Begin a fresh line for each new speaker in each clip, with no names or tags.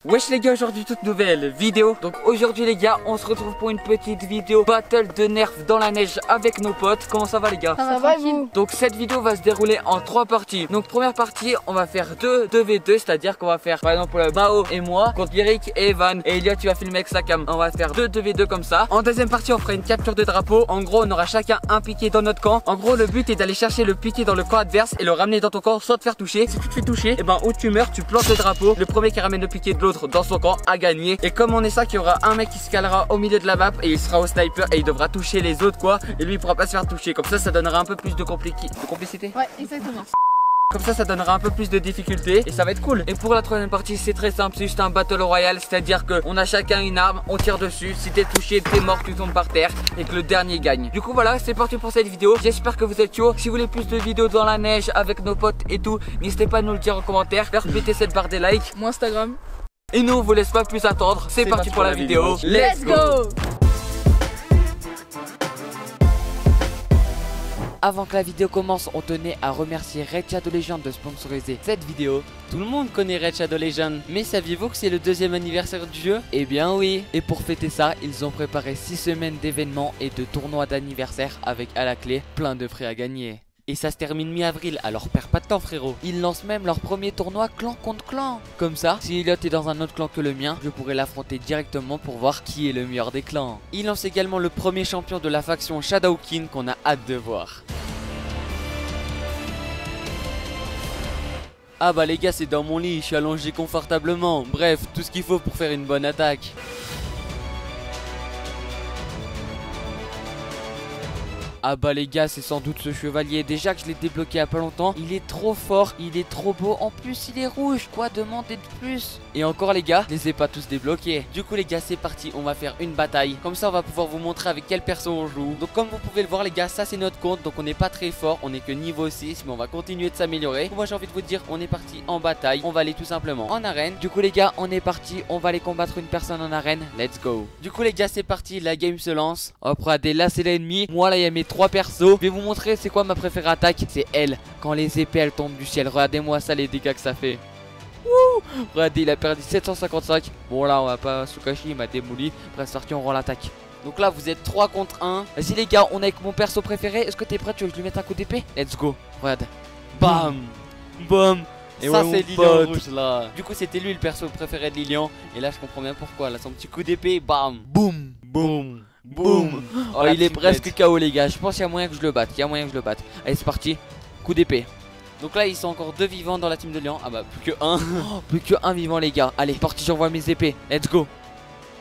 Wesh les gars, aujourd'hui toute nouvelle vidéo. Donc aujourd'hui les gars, on se retrouve pour une petite vidéo battle de nerfs dans la neige avec nos potes. Comment ça va les gars?
Ça va vous?
Donc cette vidéo va se dérouler en 3 parties. Donc première partie, on va faire 2v2, c'est-à-dire qu'on va faire par exemple Mao et moi contre Eric et Evan. Et Elliot tu vas filmer avec sa cam. On va faire 2v2 comme ça. En deuxième partie, on fera une capture de drapeau. En gros, on aura chacun un piqué dans notre camp. En gros, le but est d'aller chercher le piqué dans le camp adverse et le ramener dans ton camp sans te faire toucher. Si tu te fais toucher, et ben où tu meurs, tu plantes le drapeau. Le premier qui ramène le piqué de l'autre dans son camp a gagné. Et comme on est ça, qu'il y aura un mec qui se calera au milieu de la map et il sera au sniper et il devra toucher les autres quoi. Et lui il pourra pas se faire toucher. Comme ça donnera un peu plus de complicité.
Ouais, exactement.
Comme ça donnera un peu plus de difficulté et ça va être cool. Et pour la troisième partie, c'est très simple, c'est juste un battle royal, c'est-à-dire que on a chacun une arme, on tire dessus. Si t'es touché, t'es mort, tu tombes par terre et que le dernier gagne. Du coup voilà, c'est parti pour cette vidéo. J'espère que vous êtes chaud. Si vous voulez plus de vidéos dans la neige avec nos potes et tout, n'hésitez pas à nous le dire en commentaire. Faire péter cette barre des likes.
Mon Instagram.
Et nous on vous laisse pas plus attendre. C'est parti pour la vidéo. Let's go. Avant que la vidéo commence, on tenait à remercier Raid Shadow Legends de sponsoriser cette vidéo. Tout le monde connaît Raid Shadow Legends, mais saviez-vous que c'est le 2e anniversaire du jeu? Eh bien oui. Et pour fêter ça, ils ont préparé 6 semaines d'événements et de tournois d'anniversaire avec à la clé plein de frais à gagner. Et ça se termine mi-avril, alors perds pas de temps frérot. Ils lancent même leur premier tournoi clan contre clan. Comme ça, si Elliot est dans un autre clan que le mien, je pourrai l'affronter directement pour voir qui est le meilleur des clans. Ils lancent également le premier champion de la faction Shadowkin qu'on a hâte de voir. Ah bah les gars, c'est dans mon lit, je suis allongé confortablement. Bref, tout ce qu'il faut pour faire une bonne attaque. Ah bah les gars, c'est sans doute ce chevalier. Déjà que je l'ai débloqué il y a pas longtemps. Il est trop fort, il est trop beau. En plus il est rouge, quoi demander de plus? Et encore les gars, je les ai pas tous débloqués. Du coup les gars, c'est parti, on va faire une bataille. Comme ça on va pouvoir vous montrer avec quel perso on joue. Donc comme vous pouvez le voir les gars, ça c'est notre compte. Donc on n'est pas très fort, on est que niveau 6. Mais on va continuer de s'améliorer. Moi j'ai envie de vous dire, on est parti en bataille. On va aller tout simplement en arène. Du coup les gars, on est parti, on va aller combattre une personne en arène. Let's go. Du coup les gars, c'est parti, la game se lance. Hop, regardez, là c'est l'ennemi. Moi là il y a mes 3 persos. Je vais vous montrer c'est quoi ma préférée attaque. C'est elle, quand les épées elles tombent du ciel. Regardez-moi ça, les dégâts que ça fait. Wouh. Regardez, il a perdu 755. Bon là on va pas se cacher, il m'a démoli. Après c'est parti, on rend l'attaque. Donc là vous êtes 3 contre 1. Vas-y les gars, on est avec mon perso préféré. Est-ce que t'es prêt? Tu veux que je lui mette un coup d'épée? Let's go. Regarde. Bam. Bam. Et ça c'est Lilian rouge là. Du coup c'était lui le perso préféré de Lilian. Et là je comprends bien pourquoi. Là son petit coup d'épée. Bam. Boum. Boum. Boum. Oh il est presque KO les gars. Je pense qu'il y a moyen que je le batte. Allez c'est parti. Coup d'épée. Donc là ils sont encore 2 vivants dans la team de Lian. Ah bah plus que 1. Plus que 1 vivant les gars. Allez parti, j'envoie mes épées. Let's go.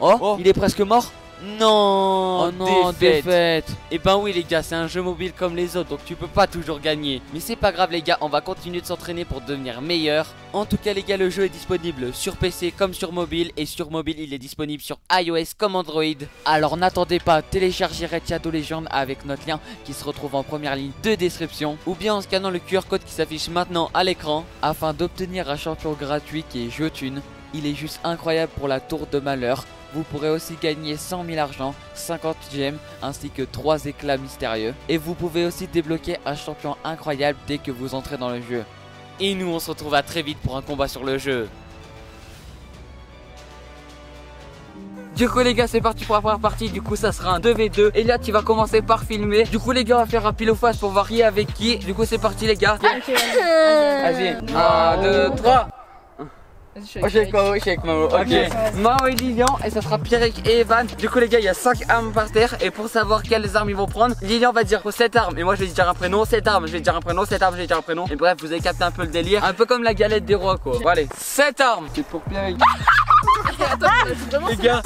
Oh, il est presque mort. Non, oh non, défaite. Et ben oui les gars, c'est un jeu mobile comme les autres, donc tu peux pas toujours gagner. Mais c'est pas grave les gars, on va continuer de s'entraîner pour devenir meilleur. En tout cas les gars, le jeu est disponible sur PC comme sur mobile. Et sur mobile il est disponible sur iOS comme Android. Alors n'attendez pas, téléchargez Raid Shadow Legends avec notre lien qui se retrouve en première ligne de description. Ou bien en scannant le QR code qui s'affiche maintenant à l'écran, afin d'obtenir un champion gratuit qui est Jotun. Il est juste incroyable pour la tour de malheur. Vous pourrez aussi gagner 100 000 argent, 50 gemmes ainsi que 3 éclats mystérieux. Et vous pouvez aussi débloquer un champion incroyable dès que vous entrez dans le jeu. Et nous on se retrouve à très vite pour un combat sur le jeu. Du coup les gars, c'est parti pour la première partie. Du coup ça sera un 2v2. Et là tu vas commencer par filmer. Du coup les gars, on va faire un pile ou face pour voir qui est avec qui. Du coup c'est parti les gars. Vas-y, 1, 2, 3. Oh, je suis avec Mao. Ok, Mao et Lilian, et ça sera Pierrick et Evan. Du coup les gars, il y a 5 armes par terre. Et pour savoir quelles armes ils vont prendre, Lilian va dire 7 armes et moi je vais dire un prénom. 7 armes, je vais dire un prénom. 7 armes, je vais dire un prénom. Et bref, vous avez capté un peu le délire. Un peu comme la galette des rois quoi. Bon allez, 7 armes. C'est pour Pierrick. Les gars,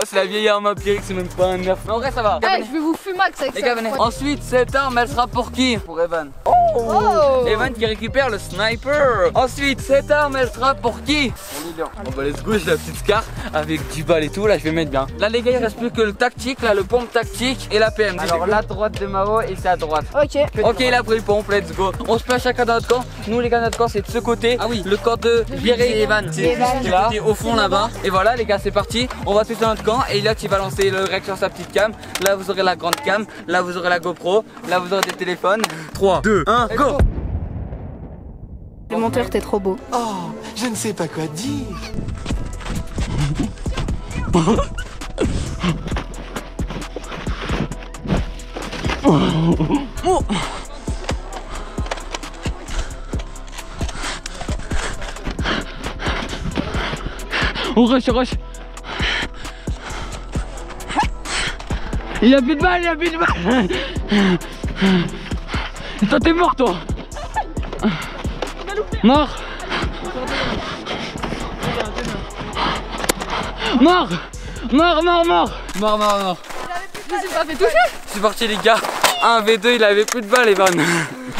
c'est la vieille arme à Pierrick, c'est même pas un nerf. Mais en vrai ça va.
Ouais, je vais vous fumax avec ça.
Les gars venez. Ensuite cette arme elle sera pour qui? Pour Evan.
Oh.
Evan qui récupère le sniper. Ensuite cette arme elle sera pour qui? Pour Lilian. Bon bah let's go, j'ai la petite scar avec du bal et tout, là je vais mettre bien. Là les gars, il reste plus que le tactique, là le pompe tactique et la PM. Alors la droite de Mao et c'est à droite.
Ok.
Ok, il a pris le pompe, let's go. On se place chacun dans notre camp. Nous les gars, notre camp c'est de ce côté. Ah oui, le camp de Pierrick et Evan c'est là, au fond là-bas. Et voilà les gars, c'est parti. On va tous dans notre camp et là tu vas lancer le rec sur sa petite cam. Là vous aurez la grande cam, là vous aurez la GoPro, là vous aurez des téléphones. 3, 2, 1, go.
Le monteur, t'es trop beau.
Oh, je ne sais pas quoi dire.
On rush, on rush. Il a plus de balles, il a plus de balles. Et toi t'es mort toi. Mort. Mort. Mort, mort, mort. Mort, mort, mort.
Je me suis pas fait toucher.
C'est parti les gars. 1v2, il avait plus de balles Evan.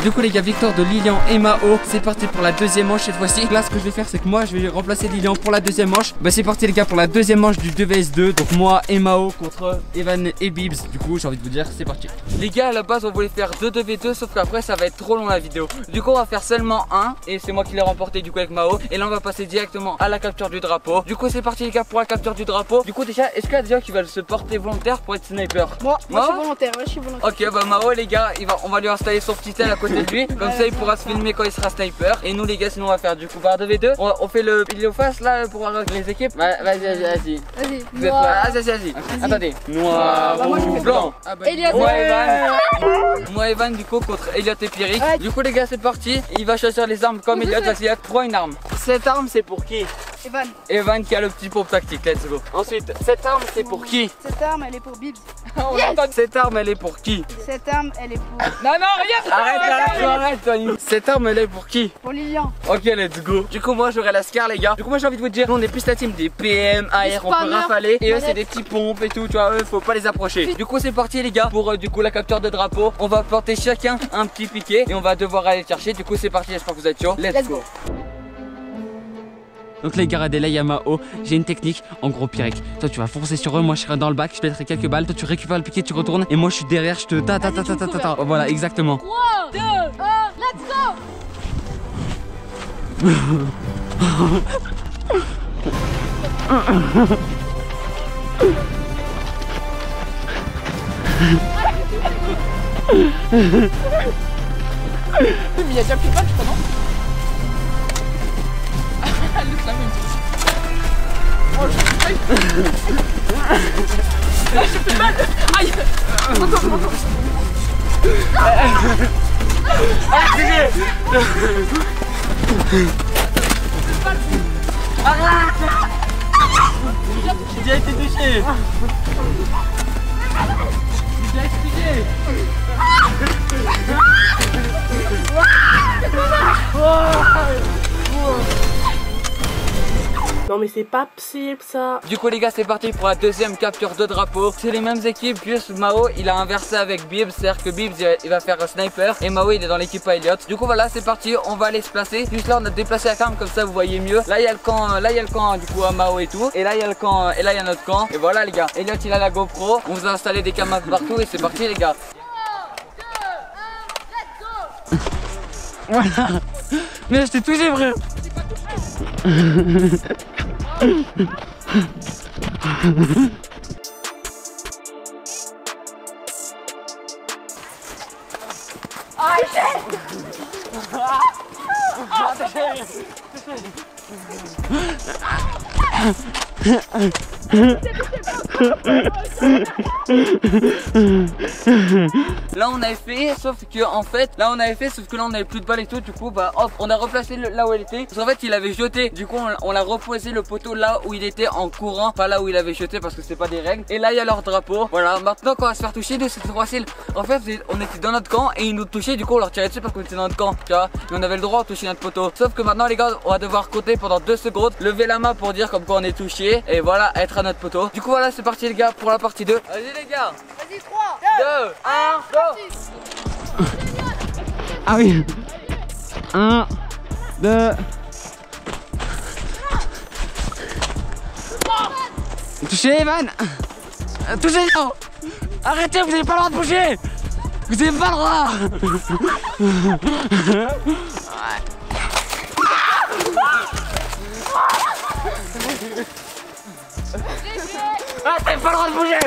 Du coup les gars, victoire de Lilian et Mao. C'est parti pour la deuxième manche cette fois-ci. Là ce que je vais faire c'est que moi je vais remplacer Lilian pour la deuxième manche. Bah c'est parti les gars pour la deuxième manche du 2vs2. Donc moi et Mao contre Evan et Bibs. Du coup j'ai envie de vous dire c'est parti. Les gars à la base on voulait faire 2v2 sauf qu'après ça va être trop long la vidéo. Du coup on va faire seulement un. Et c'est moi qui l'ai remporté du coup avec Mao. Et là on va passer directement à la capture du drapeau. Du coup c'est parti les gars pour la capture du drapeau. Du coup déjà est-ce qu'il y a des gens qui veulent se porter volontaire pour être sniper?
Moi je suis volontaire, je suis volontaire.
Ok bah Mao les gars on va lui installer son petit tel à côté de lui. Comme ça il pourra se filmer quand il sera sniper. Et nous les gars sinon on va faire du coup par 2v2. On fait le pile face là pour voir les équipes. Vas-y.
Vas-y.
Vous êtes prêts? Vas-y. Attendez. Noir, rouge, blanc.
Elliot.
Moi Evan du coup contre Elliot et Pierrick. Du coup les gars c'est parti. Il va choisir les armes comme Elliot. Vas-y il a 3 une arme. Cette arme c'est pour qui?
Evan.
Evan qui a le petit pompe tactique. Let's go. Ensuite cette arme c'est pour qui?
Cette arme elle est pour Bibs.
Cette arme elle est pour qui?
Cette arme elle est pour...
Non regarde. Arrête Tony. Cette arme elle est pour qui?
Pour Lilian.
Ok let's go. Du coup moi j'aurai la Scar les gars. Du coup moi j'ai envie de vous dire, nous on est plus la team des PM, AR, on peut rafaler. Et eux c'est des petits pompes et tout, tu vois, eux faut pas les approcher. Du coup c'est parti les gars pour du coup la capture de drapeau. On va porter chacun un petit piquet et on va devoir aller le chercher. Du coup c'est parti, j'espère que vous êtes chaud. Let's go. Donc les gars, regardez là il y a Mao. J'ai une technique, en gros Pierrick, toi tu vas foncer sur eux, moi je serai dans le bac, je mettrai quelques balles, toi tu récupères le piquet, tu retournes et moi je suis derrière, je te ta. Voilà exactement.
3, 2, 1, let's go. Mais il y a déjà plus de balles je crois non? Oh je j'ai plus de balles. Aïe.
J'ai déjà été touché.
Non mais c'est pas possible ça.
Du coup les gars c'est parti pour la deuxième capture de drapeau. C'est les mêmes équipes, juste Mao il a inversé avec Bibs. C'est-à-dire que Bibs il va faire un sniper et Mao il est dans l'équipe à Elliot. Du coup voilà c'est parti, on va aller se placer. Juste là on a déplacé la cam comme ça vous voyez mieux. Là il y a le camp, du coup à Mao et tout. Et là il y a le camp, et là il y a notre camp. Et voilà les gars, Elliot il a la GoPro. On vous a installé des camas partout et c'est parti les gars. 3, 2, 1, let's go. Voilà. Mais je t'ai touché frère. Là on avait fait, sauf que en fait, là on avait plus de balles et tout. Du coup bah hop, on a replacé là où elle était. Parce qu'en fait il avait jeté. Du coup on l'a reposé le poteau là où il était en courant, pas là où il avait jeté parce que c'est pas des règles. Et là il y a leur drapeau. Voilà, maintenant quand on va se faire toucher, nous c'était trop facile. En fait on était dans notre camp et ils nous touchaient. Du coup on leur tirait dessus parce qu'on était dans notre camp, tu vois. Mais on avait le droit de toucher notre poteau. Sauf que maintenant les gars, on va devoir compter pendant 2 secondes, lever la main pour dire comme quoi on est touché. Et voilà, être à notre poteau. Du coup voilà, c'est parti les gars pour la partie 2. Vas-y les gars.
Vas-y 3,
2, 1, go.
Ah oui. 1, 2. Touchez Evan. Touchez non. Arrêtez, vous n'avez pas le droit de bouger. Vous n'avez pas le droit.
Ah, t'as pas le droit de bouger.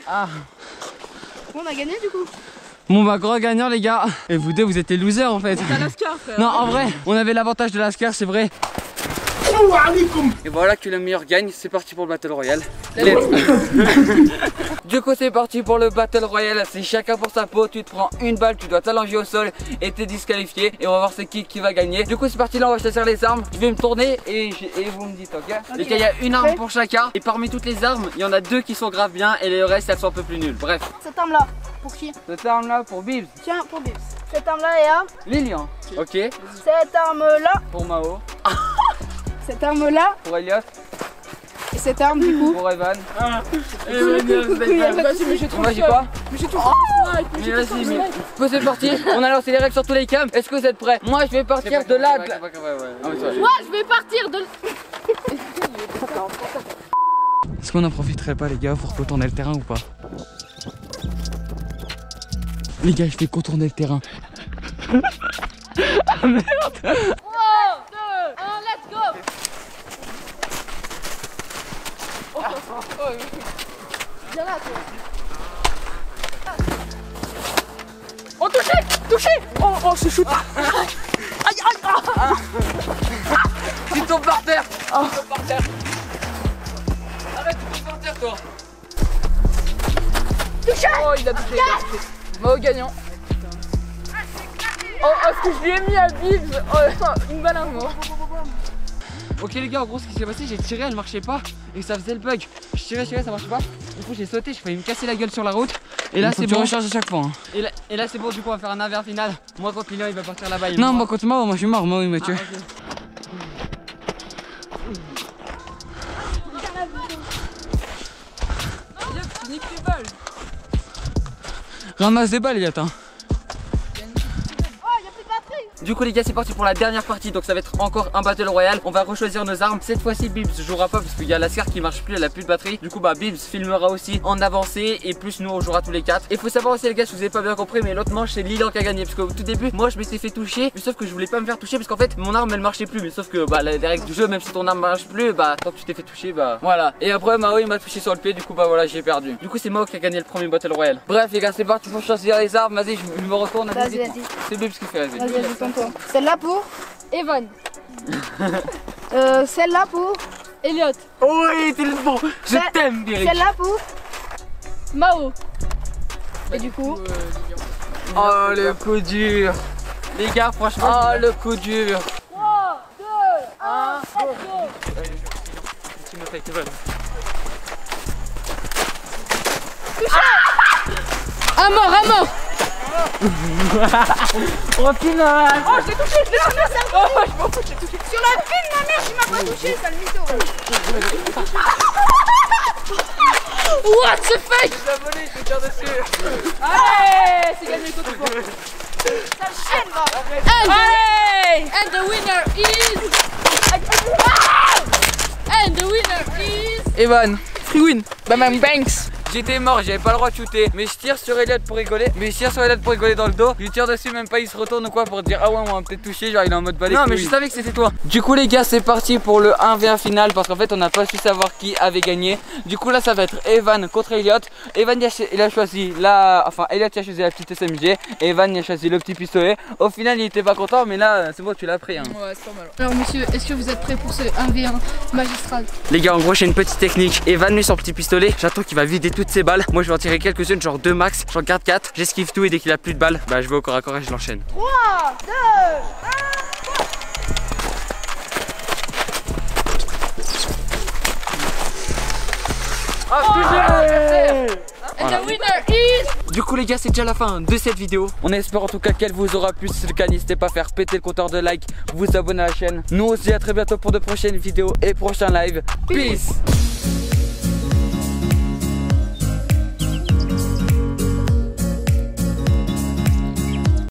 Ah.
On a gagné du coup.
Bon bah gros gagnant les gars. Et vous deux vous êtes les losers en fait.
T'as la Scar frère.
Non en vrai on avait l'avantage de la Scar c'est vrai.
Et voilà que le meilleur gagne, c'est parti pour le Battle Royale. Let's go. Du coup c'est parti pour le Battle Royale, c'est chacun pour sa peau, tu te prends une balle, tu dois t'allonger au sol et t'es disqualifié. Et on va voir c'est qui va gagner. Du coup c'est parti, là on va choisir les armes. Je vais me tourner et vous me dites ok. Et il y a une arme pour chacun. Et parmi toutes les armes, il y en a deux qui sont grave bien et le reste elles sont un peu plus nulles. Bref.
Cette arme là, pour qui?
Cette arme là pour Bibs.
Tiens, pour Bibs. Cette arme là est à
Lilian. Ok.
Cette arme là.
Pour Mao.
Cette arme là.
Pour Elliot.
Et cette arme du coup.
Pour Evan.
Vas-y, mais j'ai trop
Moi j'ai quoi?
Mais j'ai tout
Mais vas-y, mais c'est parti. On a lancé les règles sur tous les cams. Est-ce que vous êtes prêts? Moi je vais partir de là.
Moi je vais partir de.
Est-ce qu'on en profiterait pas les gars pour contourner le terrain ou pas? Les gars, je fais contourner le terrain. Ah merde.
3, 2, 1, let's go. Viens là toi. Oh touché. Oh c'est shoot. Aïe.
Tu tombes par terre. Tu tombes par terre. Arrête, tu tombes par terre toi.
Touché.
Oh, il a touché. Mao gagnant. Oh, ce que je lui ai mis à Bibs. Oh, une balle à mort.
Ok les gars, en gros ce qui s'est passé, j'ai tiré, elle marchait pas et ça faisait le bug. Je tirais, ça marchait pas. Du coup j'ai sauté, j'ai failli me casser la gueule sur la route. Et là c'est bon. Tu recharges à chaque fois. Hein. Et là c'est bon, du coup on va faire un inver final. Moi contre Lilian il va partir là-bas. Non, moi contre moi je suis mort, moi il m'a tué. Ramasse des balles, Elliot. Hein.
Du coup les gars c'est parti pour la dernière partie, donc ça va être encore un Battle Royale. On va rechoisir nos armes. Cette fois-ci Bibs jouera pas parce qu'il y a la SCAR qui marche plus, elle a plus de batterie. Du coup bah Bibs filmera aussi en avancée et plus nous on jouera tous les 4. Et faut savoir aussi les gars, si vous avez pas bien compris, mais l'autre manche c'est Lilian qui a gagné. Parce qu'au tout début moi je m'étais fait toucher, mais sauf que je voulais pas me faire toucher parce qu'en fait mon arme elle marchait plus. Mais sauf que bah les règles du jeu, même si ton arme marche plus, bah tant que tu t'es fait toucher bah voilà. Et après Mao il m'a touché sur le pied, du coup bah voilà j'ai perdu. Du coup c'est Mao qui a gagné le premier Battle Royale. Bref les gars c'est parti pour choisir les armes. Vas-y je me retourne.
Vas-y.
C'est Bibs qui fait, vas-y.
Vas-y, tente-toi. Celle-là pour Evan. Celle-là pour Elliot.
Oui t'es le bon. Je t'aime Biric.
Celle-là pour Mao. Et du coup
Oh le coup dur. Les gars franchement. Oh le coup dur.
3, 2, 1, let's go.
À mort.
Oh punaise.
Oh je l'ai touché, ça oh, je m'en fous, je l'ai touché. Sur la vie de ma mère, il m'a pas touché, ça le mytho.
What the fuck?
Je l'ai volé, je te tire dessus.
Allez, c'est gagné contre toi.
Ça chaîne va.
And the winner is Evan. Free win. Bam Banks.
J'étais mort, j'avais pas le droit de shooter. Mais je tire sur Elliot pour rigoler. Dans le dos. Je lui tire dessus, même pas il se retourne ou quoi pour dire ah ouais, on va peut-être toucher. Genre il est en mode balai. Non, mais je savais que c'était toi. Du coup, les gars, c'est parti pour le 1v1 final. Parce qu'en fait, on n'a pas su savoir qui avait gagné. Du coup, là, ça va être Evan contre Elliot. Evan, il a choisi la. Enfin, Elliot il a choisi la petite SMG. Evan, il a choisi le petit pistolet. Au final, il était pas content, mais là, c'est bon, tu l'as pris. Hein.
Ouais, c'est pas mal. Alors, monsieur, est-ce que vous êtes prêts pour ce 1v1 magistral?
Les gars, en gros, j'ai une petite technique. Evan met son petit pistolet. J'attends qu'il va vider toutes ses balles. Moi, je vais en tirer quelques-unes, genre 2 max. J'en garde 4. J'esquive tout et dès qu'il a plus de balles, bah je vais au corps à corps et je l'enchaîne.
3, 2, 1.
And the winner is
Du coup les gars c'est déjà la fin de cette vidéo. On espère en tout cas qu'elle vous aura plu. Si c'est le cas n'hésitez pas à faire péter le compteur de like, vous abonner à la chaîne. Nous on se dit à très bientôt pour de prochaines vidéos et prochains lives. Peace.